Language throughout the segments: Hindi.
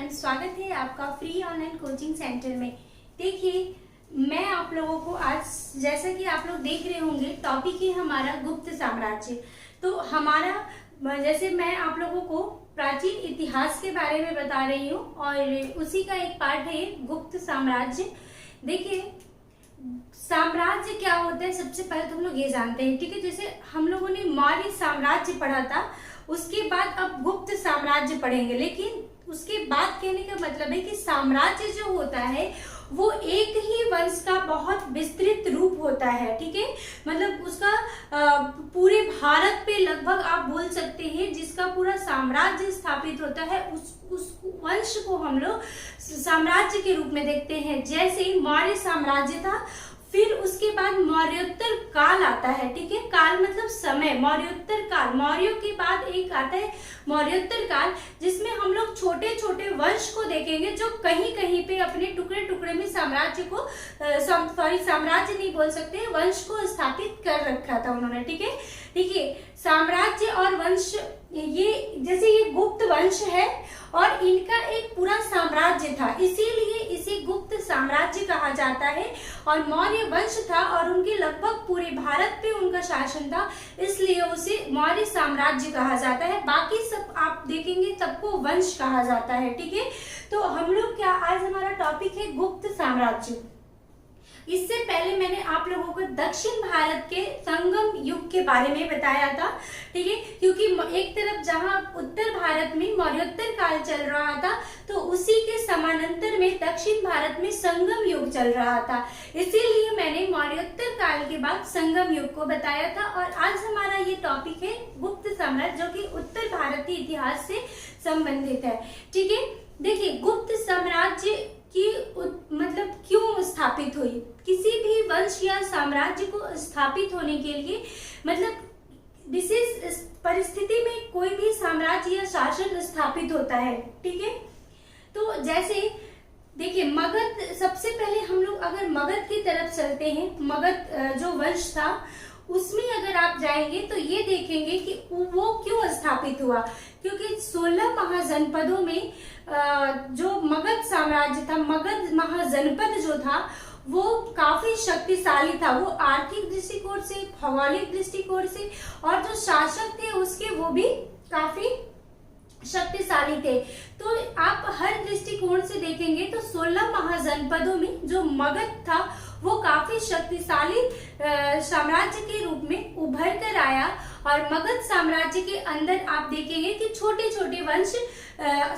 फ्रेंड्स, स्वागत है आपका फ्री ऑनलाइन कोचिंग सेंटर में। देखिए, मैं आप लोगों को आज, जैसा कि आप लोग देख रहे होंगे, टॉपिक है हमारा गुप्त साम्राज्य। तो हमारा, जैसे मैं आप लोगों को प्राचीन इतिहास के बारे में बता रही हूँ और उसी का एक पार्ट है गुप्त साम्राज्य। देखिए, साम्राज्य क्या होता है, सबसे पहले तो हम लोग ये जानते हैं, ठीक है। जैसे हम लोगों ने मौर्य साम्राज्य पढ़ा था, उसके बाद अब गुप्त साम्राज्य पढ़ेंगे। लेकिन उसके बाद कहने का मतलब है कि साम्राज्य जो होता है वो एक ही वंश का बहुत विस्तृत रूप होता है, ठीक है। मतलब उसका पूरे भारत पे लगभग आप बोल सकते हैं जिसका पूरा साम्राज्य स्थापित होता है, उस वंश को हम लोग साम्राज्य के रूप में देखते हैं। जैसे मौर्य साम्राज्य था, फिर उसके बाद मौर्योत्तर काल आता है, ठीक है। काल मतलब समय, मौर्योत्तर काल। मौर्यों के बाद एक आता है मौर्योत्तर काल, जिसमें हम लोग छोटे छोटे वंश को देखेंगे जो कहीं कहीं पे अपने टुकड़े टुकड़े में साम्राज्य को साम्राज्य नहीं बोल सकते, वंश को स्थापित कर रखा था उन्होंने, ठीक है। देखिए, साम्राज्य और वंश, ये जैसे ये गुप्त वंश है और इनका एक पूरा साम्राज्य था, इसीलिए इसे गुप्त साम्राज्य कहा जाता है। और मौर्य वंश था और उनके लगभग पूरे भारत पे उनका शासन था, इसलिए उसे मौर्य साम्राज्य कहा जाता है। बाकी सब आप देखेंगे सबको वंश कहा जाता है, ठीक है। तो हम लोग क्या, आज हमारा टॉपिक है गुप्त साम्राज्य। इससे पहले मैंने आप लोगों को दक्षिण भारत के संगम युग के बारे में बताया था, ठीक है। क्योंकि एक तरफ जहां उत्तर भारत में मौर्योत्तर काल चल रहा था, तो उसी के समानांतर में दक्षिण भारत में संगम युग चल रहा था, इसीलिए मैंने मौर्योत्तर काल के बाद संगम युग को बताया था। और आज हमारा ये टॉपिक है गुप्त साम्राज्य, जो कि उत्तर भारतीय इतिहास से संबंधित है, ठीक है। देखिए, गुप्त साम्राज्य की मतलब क्यों स्थापित हुई। किसी भी वंश या साम्राज्य को स्थापित होने के लिए, मतलब विशेष परिस्थिति में कोई भी साम्राज्य या शासन स्थापित होता है, ठीक है। तो जैसे देखिए, मगध, सबसे पहले हम लोग अगर मगध की तरफ चलते हैं, मगध जो वंश था उसमें अगर आप जाएंगे तो ये देखेंगे कि वो क्यों स्थापित हुआ। क्योंकि 16 महाजनपदों में जो मगध साम्राज्य था, मगध महाजनपद जो था वो काफी शक्तिशाली था। वो आर्थिक दृष्टिकोण से, भौगोलिक दृष्टिकोण से, और जो शासक थे उसके वो भी काफी शक्तिशाली थे। तो आप हर दृष्टिकोण से देखेंगे तो 16 महाजनपदों में जो मगध था वो काफी शक्तिशाली साम्राज्य के रूप में उभर कर आया। और मगध साम्राज्य के अंदर आप देखेंगे कि छोटे छोटे वंश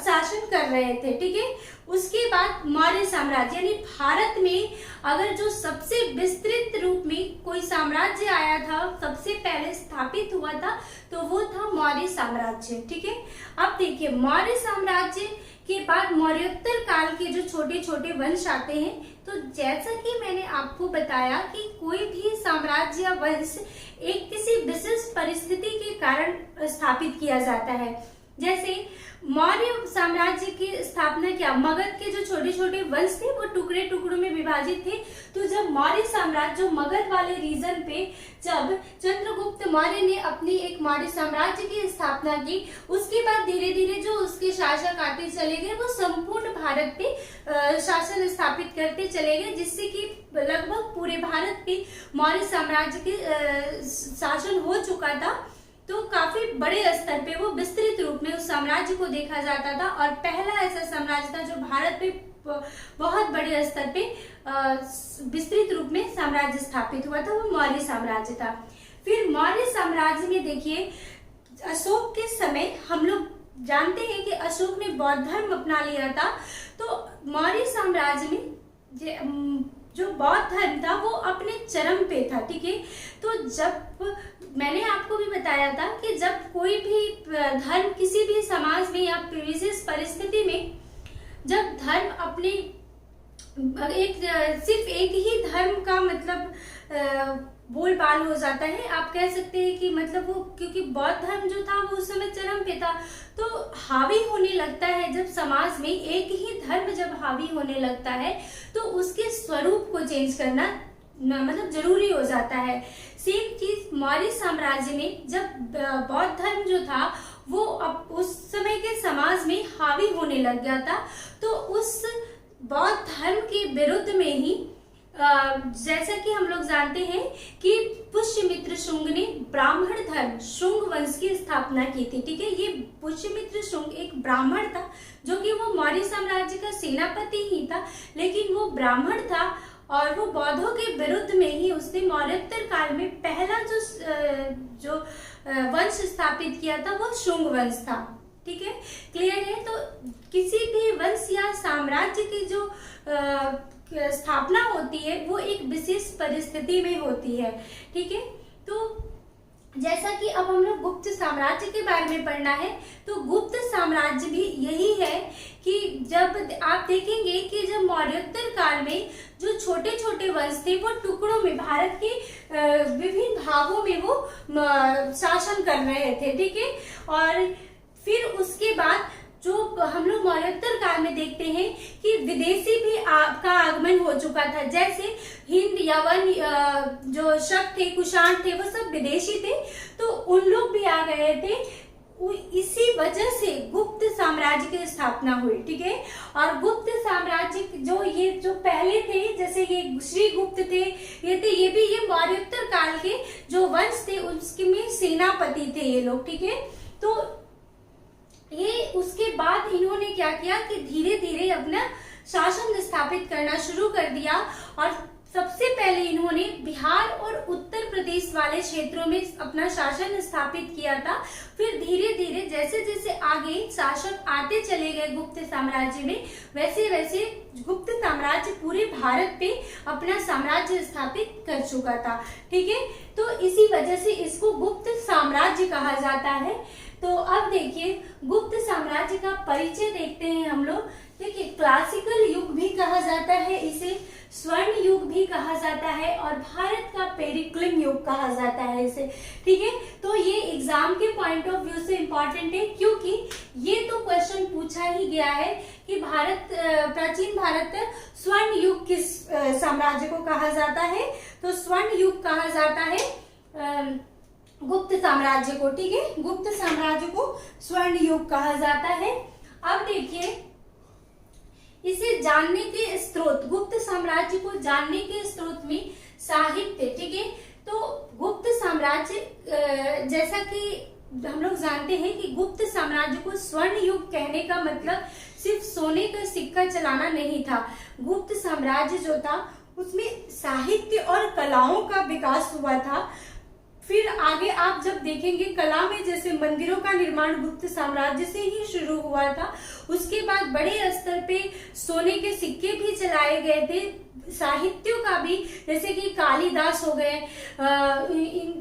शासन कर रहे थे, ठीक है। उसके बाद मौर्य साम्राज्य, यानी भारत में अगर जो सबसे विस्तृत रूप में कोई साम्राज्य आया था, सबसे पहले स्थापित हुआ था, तो वो था मौर्य साम्राज्य, ठीक है। अब देखिए, मौर्य साम्राज्य के बाद मौर्योत्तर काल के जो छोटे छोटे वंश आते हैं, तो जैसा कि मैंने आपको बताया कि कोई भी साम्राज्य या वंश एक किसी विशेष परिस्थिति के कारण स्थापित किया जाता है। जैसे मौर्य साम्राज्य की स्थापना क्या, मगध के जो छोटे छोटे वंश थे वो टुकड़े टुकड़ों में विभाजित थे। तो जब मौर्य साम्राज्य, जो मगध वाले रीजन पे जब चंद्रगुप्त मौर्य ने अपनी एक मौर्य साम्राज्य की स्थापना की, उसके बाद धीरे धीरे जो उसके शासक आते चले गए, वो संपूर्ण भारत पे शासन स्थापित करते चले गए, जिससे कि लगभग पूरे भारत पे मौर्य साम्राज्य के शासन हो चुका था। तो काफी बड़े स्तर पे वो विस्तृत रूप में उस साम्राज्य को देखा जाता था। और पहला ऐसा साम्राज्य था जो भारत पे बहुत बड़े स्तर पे विस्तृत रूप में साम्राज्य स्थापित हुआ था, वो मौर्य साम्राज्य था। फिर मौर्य साम्राज्य में देखिए, अशोक के समय हम लोग जानते हैं कि अशोक ने बौद्ध धर्म अपना लिया था। तो मौर्य साम्राज्य में जो बौद्ध धर्म था वो अपने चरम पे था, ठीक है। तो जब मैंने आपको भी बताया था कि जब कोई भी धर्म किसी भी समाज में या विशेष परिस्थिति में जब धर्म अपने सिर्फ एक ही धर्म का मतलब बोलबाल हो जाता है, आप कह सकते हैं कि मतलब वो, क्योंकि बौद्ध धर्म जो था वो उस समय चरम पे था, तो हावी होने लगता है। जब समाज में एक ही धर्म जब हावी होने लगता है तो उसके स्वरूप को चेंज करना मतलब जरूरी हो जाता है। सेम चीज मौर्य साम्राज्य में जब बौद्ध धर्म जो था वो अब उस समय के समाज में हावी होने लग गया था। तो उस बौद्ध धर्म के विरुद्ध में ही जैसा कि हम लोग जानते हैं कि पुष्यमित्र शुंग ने ब्राह्मण धर्म शुंग वंश की स्थापना की थी। ठीक है, ये पुष्यमित्र शुंग एक ब्राह्मण था, जो कि वो मौर्य साम्राज्य का सेनापति ही था, लेकिन वो ब्राह्मण था और वो बौद्धों के विरुद्ध में ही उसने मौर्योत्तर काल में पहला जो वंश स्थापित किया था वो शुंग वंश था। ठीक है, क्लियर है। तो किसी भी वंश या साम्राज्य की जो स्थापना होती है वो एक विशेष परिस्थिति में होती है। ठीक है, तो जैसा कि अब हम लोग गुप्त साम्राज्य के बारे में पढ़ना है, तो गुप्त साम्राज्य भी यही है कि जब आप देखेंगे कि जब मौर्योत्तर काल में जो छोटे छोटे वंश थे वो टुकड़ों में भारत के विभिन्न भागों में वो शासन कर रहे थे। ठीक है, और फिर उसके बाद जो हम लोग मौर्योत्तर काल में देखते हैं कि विदेशी भी का आगमन हो चुका था। जैसे हिंद, यवन, जो शक थे, कुषाण थे, वो सब विदेशी थे, तो उन लोग भी आ गए थे। इसी वजह से गुप्त साम्राज्य की स्थापना हुई। ठीक है, और गुप्त साम्राज्य जो पहले थे, जैसे ये श्रीगुप्त थे, ये भी मौर्योत्तर काल के जो वंश थे उसके में सेनापति थे ये लोग। ठीक है, तो ये उसके बाद इन्होंने क्या किया कि धीरे धीरे अपना शासन स्थापित करना शुरू कर दिया, और सबसे पहले इन्होंने बिहार और उत्तर प्रदेश वाले क्षेत्रों में अपना शासन स्थापित किया था। फिर धीरे धीरे जैसे जैसे आगे शासक आते चले गए गुप्त साम्राज्य में, वैसे वैसे गुप्त साम्राज्य पूरे भारत पे अपना साम्राज्य स्थापित कर चुका था। ठीक है, तो इसी वजह से इसको गुप्त साम्राज्य कहा जाता है। तो अब देखिए गुप्त साम्राज्य का परिचय देखते हैं हम लोग। देखिए, क्लासिकल युग भी कहा जाता है इसे, स्वर्ण युग भी कहा जाता है, और भारत का पेरिक्लिन युग कहा जाता है इसे। ठीक है, तो ये एग्जाम के पॉइंट ऑफ व्यू से इम्पोर्टेंट है, क्योंकि ये तो क्वेश्चन पूछा ही गया है कि प्राचीन भारत का स्वर्ण युग किस साम्राज्य को कहा जाता है। तो स्वर्ण युग कहा जाता है गुप्त साम्राज्य को। ठीक है, गुप्त साम्राज्य को स्वर्ण युग कहा जाता है। अब देखिए, इसे जानने के स्रोत, गुप्त साम्राज्य को जानने के स्रोत में साहित्य। ठीक है, तो गुप्त साम्राज्य जैसा कि हम लोग जानते हैं कि गुप्त साम्राज्य को स्वर्ण युग कहने का मतलब सिर्फ सोने का सिक्का चलाना नहीं था। गुप्त साम्राज्य जो था उसमें साहित्य और कलाओं का विकास हुआ था। फिर आगे आप जब देखेंगे कला में, जैसे मंदिरों का निर्माण गुप्त साम्राज्य से ही शुरू हुआ था। उसके बाद बड़े स्तर पे सोने के सिक्के भी चलाए गए थे, साहित्यों का भी, जैसे कि कालिदास हो गए,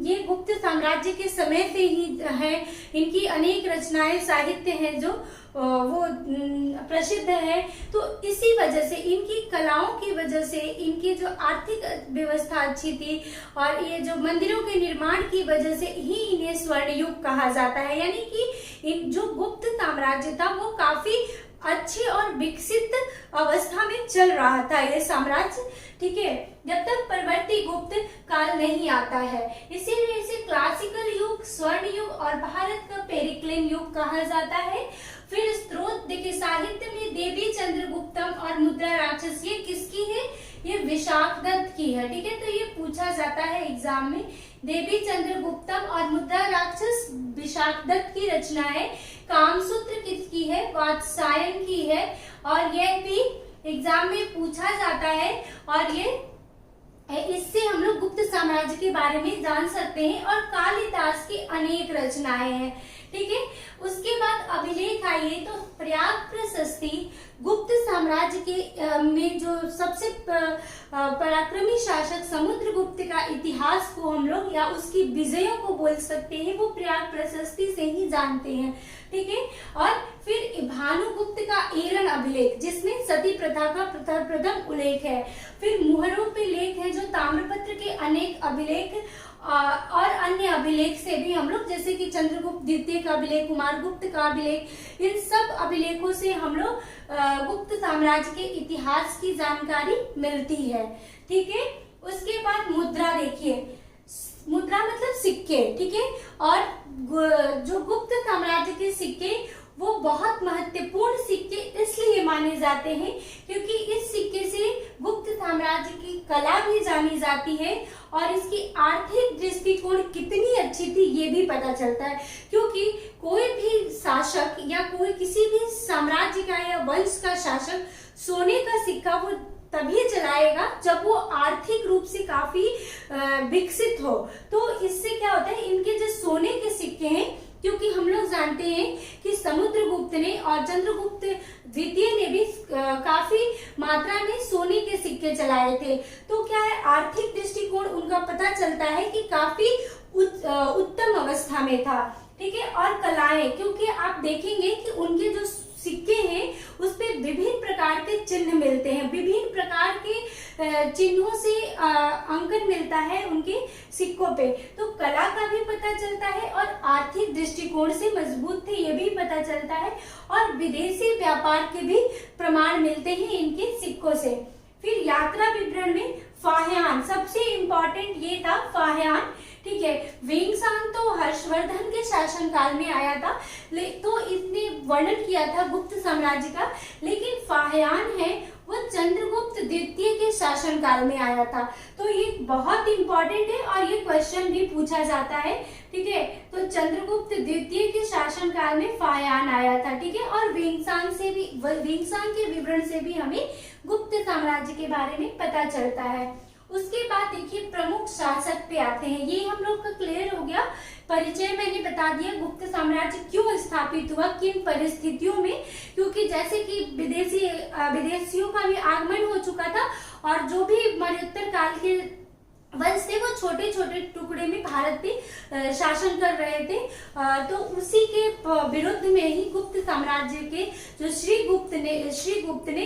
ये गुप्त साम्राज्य के समय से ही है। इनकी अनेक रचनाएं, साहित्य हैं जो वो प्रसिद्ध है। तो इसी वजह से, इनकी कलाओं की वजह से, इनकी जो आर्थिक व्यवस्था अच्छी थी और ये जो मंदिरों के निर्माण की वजह से ही इन्हें स्वर्ण युग कहा जाता है। यानी कि जो गुप्त साम्राज्य था वो काफी अच्छी और विकसित अवस्था में चल रहा था ये साम्राज्य। ठीक है, जब तक परवर्ती गुप्त काल नहीं आता है, इसीलिए इसे क्लासिकल युग, स्वर्ण युग और भारत का पेरिक्लिन युग कहा जाता है। फिर स्रोत देखिए, साहित्य में देवी चंद्रगुप्तम और मुद्रा राक्षस, ये किसकी है? ये विशाखदत्त की है। ठीक है, तो ये पूछा जाता है एग्जाम में। देवी चंद्रगुप्तम और मुद्रा राक्षस विशाखदत्त की रचना है। कामसूत्र किसकी है? वात्स्यायन की है, और यह भी एग्जाम में पूछा जाता है। और ये इससे हम लोग गुप्त साम्राज्य के बारे में जान सकते हैं। और कालिदास की अनेक रचनाएं हैं। ठीक है, उसके बाद अभिलेख आइए तो प्रयाग प्रशस्ति गुप्त साम्राज्य के में जो सबसे पराक्रमी शासक समुद्रगुप्त का इतिहास को हम लोग या उसकी विजयों को बोल सकते हैं, वो प्रयाग प्रशस्ति से ही जानते हैं। ठीक है, और फिर भानुगुप्त का एरन अभिलेख जिसमें सती प्रथा का प्रथम उल्लेख है। फिर मुहरों पे लेख है जो ताम्रपत्र के अनेक अभिलेख और अन्य अभिलेख से भी हम लोग, जैसे कि चंद्रगुप्त द्वितीय का अभिलेख, कुमारगुप्त का अभिलेख, इन सब अभिलेखों से हम लोग गुप्त साम्राज्य के इतिहास की जानकारी मिलती है। ठीक है, उसके बाद मुद्रा देखिए, मुद्रा मतलब सिक्के। ठीक है, और जो गुप्त साम्राज्य के सिक्के वो बहुत महत्वपूर्ण सिक्के माने जाते हैं, क्योंकि इस सिक्के से गुप्त साम्राज्य की कला भी जानी जाती है और इसकी आर्थिक दृष्टिकोण कितनी अच्छी थी ये भी पता चलता है। क्योंकि कोई भी शासक या कोई किसी भी साम्राज्य का या वंश का शासक सोने का सिक्का वो तभी चलाएगा जब वो आर्थिक रूप से काफी विकसित हो। तो इससे क्या होता है, इनके जो सोने के सिक्के हैं, क्योंकि हम लोग जानते हैं कि समुद्रगुप्त ने और चंद्रगुप्त द्वितीय ने भी काफी मात्रा में सोने के सिक्के चलाए थे। तो क्या है, आर्थिक दृष्टिकोण उनका पता चलता है कि काफी उत्तम अवस्था में था। ठीक है, और कलाएं, क्योंकि आप देखेंगे कि उनके जो सिक्के हैं उस पे विभिन्न प्रकार के चिन्ह मिलते हैं, विभिन्न प्रकार के चिन्हों से अंकन मिलता है उनके सिक्कों पे। तो कला का भी पता चलता है और आर्थिक दृष्टिकोण से मजबूत थे ये भी पता चलता है, और विदेशी व्यापार के भी प्रमाण मिलते हैं इनके सिक्कों से। फिर यात्रा विवरण में फाह्यान, सबसे इंपॉर्टेंट ये था फाह्यान। ठीक है, वेंगसान तो हर्षवर्धन के शासनकाल में आया था, तो इसने वर्णन किया था गुप्त साम्राज्य का, लेकिन फाह्यान है वो चंद्रगुप्त द्वितीय के शासनकाल में आया था। तो ये बहुत इंपॉर्टेंट है और ये क्वेश्चन भी पूछा जाता है। ठीक है, तो चंद्रगुप्त द्वितीय के शासनकाल में फाह्यान आया था। ठीक है, और वेंगसान के विवरण से भी हमें गुप्त साम्राज्य के बारे में पता चलता है। उसके बाद देखिए प्रमुख शासक पे आते हैं, ये हम लोग का क्लियर हो गया। परिचय मैंने बता दिया, गुप्त साम्राज्य क्यों स्थापित हुआ, किन परिस्थितियों में, क्योंकि जैसे कि विदेशियों का भी आगमन हो चुका था और जो भी मरणोत्तर काल के वंश थे वो छोटे छोटे टुकड़े में भारत पे शासन कर रहे थे। तो उसी के विरुद्ध में ही गुप्त साम्राज्य के जो श्रीगुप्त ने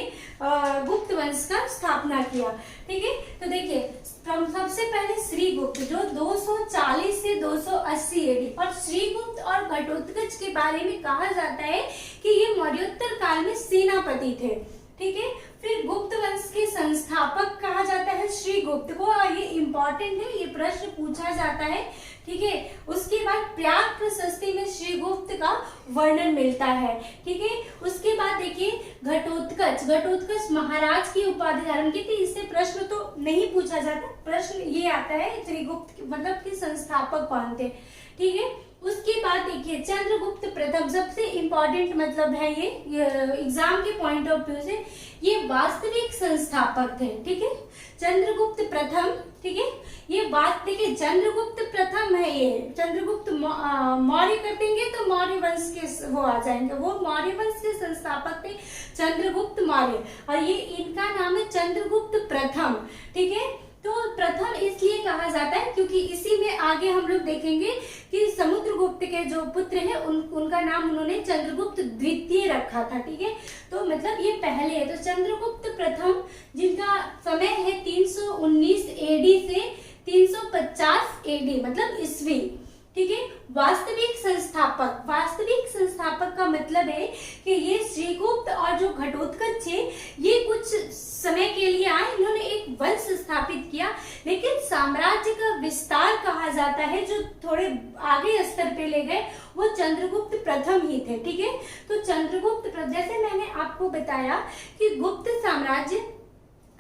गुप्त वंश का स्थापना किया। ठीक है, तो देखिए सबसे पहले श्रीगुप्त जो 240 से 280 एडी, और श्रीगुप्त और घटोत्कच के बारे में कहा जाता है कि ये मौर्योत्तर काल में सेनापति थे। ठीक है, फिर गुप्त वंश के संस्थापक कहा जाता है श्रीगुप्त को, और ये इंपॉर्टेंट है, ये प्रश्न पूछा जाता है। ठीक है, उसके बाद प्रयाग प्रशस्ति में श्रीगुप्त का वर्णन मिलता है। ठीक है, उसके बाद देखिए घटोत्कच महाराज की उपाधि धारण की थी। इससे प्रश्न तो नहीं पूछा जाता, प्रश्न ये आता है श्रीगुप्त मतलब कि संस्थापक कौन थे। ठीक है, उसके बाद देखिए चंद्रगुप्त प्रथम, सबसे इंपॉर्टेंट मतलब है ये एग्जाम के पॉइंट ऑफ व्यू से, ये वास्तविक संस्थापक थे। ठीक है, चंद्रगुप्त प्रथम। ठीक है, ये बात देखिए चंद्रगुप्त प्रथम है, ये चंद्रगुप्त मौर्य कर देंगे तो मौर्य वंश के वो आ जाएंगे, वो मौर्य वंश के संस्थापक थे चंद्रगुप्त मौर्य, और ये इनका नाम है चंद्रगुप्त प्रथम। ठीक है, तो प्रथम इसलिए कहा जाता है क्योंकि इसी में आगे हम लोग देखेंगे कि समुद्रगुप्त के जो पुत्र हैं उनका नाम उन्होंने चंद्रगुप्त द्वितीय रखा था। ठीक है, तो मतलब ये पहले है। तो चंद्रगुप्त प्रथम जिनका समय है 319 एडी से 350 एडी मतलब ईस्वी। ठीक है, वास्तविक संस्थापक का मतलब है कि ये श्रीगुप्त और जो घटोत्कच थे ये कुछ समय के लिए आए, इन्होंने एक वंश स्थापित किया, लेकिन साम्राज्य का विस्तार कहा जाता है जो थोड़े आगे स्तर पे ले गए वो चंद्रगुप्त प्रथम ही थे। ठीक है, तो चंद्रगुप्त जैसे मैंने आपको बताया कि गुप्त साम्राज्य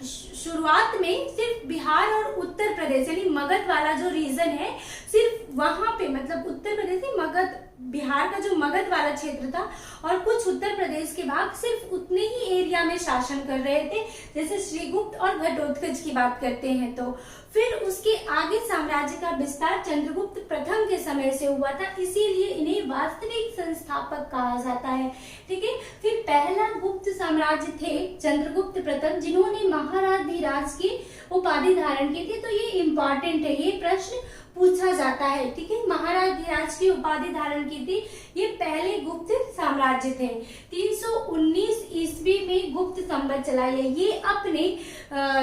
शुरुआत में सिर्फ बिहार और उत्तर प्रदेश यानी मगध वाला जो रीजन है सिर्फ वहां पे, मतलब उत्तर प्रदेश से मगध, बिहार का जो मगध वाला क्षेत्र था और कुछ उत्तर प्रदेश के भाग सिर्फ उतने ही एरिया में शासन कर रहे थे, जैसे श्रीगुप्त और घटोत्कच की बात करते हैं। तो फिर उसके आगे साम्राज्य का विस्तार चंद्रगुप्त प्रथम के समय से हुआ था, इसीलिए इन्हें वास्तविक संस्थापक कहा जाता है। ठीक है, फिर पहला गुप्त साम्राज्य थे चंद्रगुप्त प्रथम जिन्होंने महाराधिराज की उपाधि धारण की थी। तो ये इंपॉर्टेंट है, ये प्रश्न पूछा जाता है। ठीक है, महाराधिराज की उपाधि धारण की थी, ये पहले गुप्त साम्राज्य थे। 319 ईस्वी में गुप्त संवत चला है, ये अपने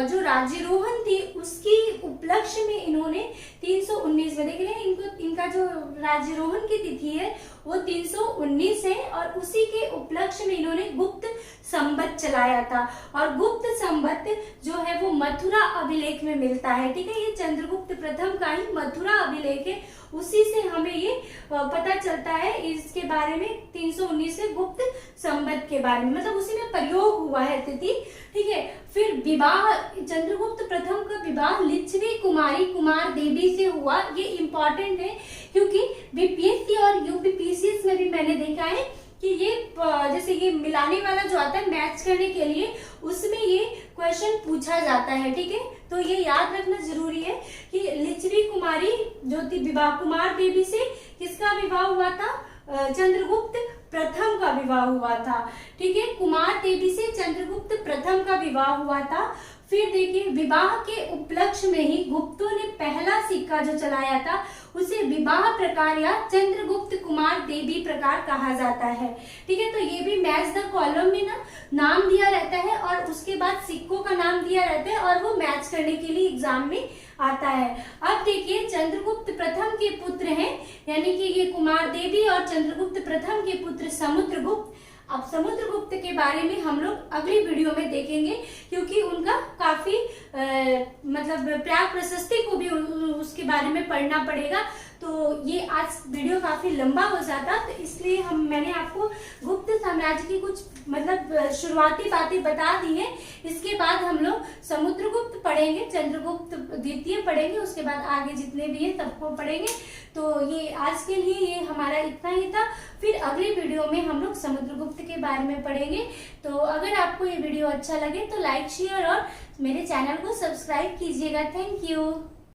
जो राज्यरोहण थी उसकी उपलक्ष्य में इन्होंने 319 में, देख रहे हैं इनका जो राज्यरोहण की तिथि है वो 319 है और उसी के उपलक्ष्य में इन्होंने गुप्त संवत चलाया था। और गुप्त संवत जो है वो मथुरा अभिलेख में मिलता है, ठीक है। ये चंद्रगुप्त प्रथम का ही मथुरा अभिलेख है, उसी से हमें ये पता चलता है इसके बारे में 319 से गुप्त संवत के बारे में, मतलब उसी में प्रयोग हुआ है तिथि, ठीक है। फिर विवाह, चंद्रगुप्त प्रथम का विवाह लिच्छवी कुमारी कुमार देवी से हुआ। ये इम्पोर्टेंट है क्योंकि बीपीएससी और यूपीपीसीएस में भी मैंने देखा है कि ये जैसे ये मिलाने वाला जो आता है मैच करने के लिए, उसमें ये क्वेश्चन पूछा जाता है, ठीक है। तो ये याद रखना जरूरी है कि लिच्छवी कुमारी जो थी विवाह कुमार देवी से किसका विवाह हुआ था, चंद्रगुप्त प्रथम का विवाह हुआ था, ठीक है। कुमार देवी से चंद्रगुप्त प्रथम का विवाह हुआ था। फिर देखिए विवाह के उपलक्ष्य में ही गुप्तों ने पहला सिक्का जो चलाया था उसे विवाह प्रकार या चंद्रगुप्त कुमार देवी प्रकार कहा जाता है, ठीक है। तो ये भी मैच द कॉलम में ना नाम दिया रहता है और उसके बाद सिक्कों का नाम दिया रहता है और वो मैच करने के लिए एग्जाम में आता है। अब देखिए चंद्रगुप्त प्रथम के पुत्र हैं, यानी कि ये कुमार देवी और चंद्रगुप्त प्रथम के पुत्र समुद्रगुप्त। अब समुद्रगुप्त के बारे में हम लोग अगली वीडियो में देखेंगे क्योंकि उनका काफी मतलब प्राग प्रशस्ति को भी उसके बारे में पढ़ना पड़ेगा। तो ये आज वीडियो काफी लंबा हो जाता, तो इसलिए मैंने आपको गुप्त साम्राज्य की कुछ मतलब शुरुआती बातें बता दी है। इसके बाद हम लोग समुद्रगुप्त पढ़ेंगे, चंद्रगुप्त द्वितीय पढ़ेंगे, उसके बाद आगे जितने भी है सबको पढ़ेंगे। तो ये आज के लिए ये हमारा इतना ही था। फिर अगले वीडियो में हम लोग समुद्रगुप्त के बारे में पढ़ेंगे। तो अगर आपको ये वीडियो अच्छा लगे तो लाइक शेयर और मेरे चैनल को सब्सक्राइब कीजिएगा। Thank you.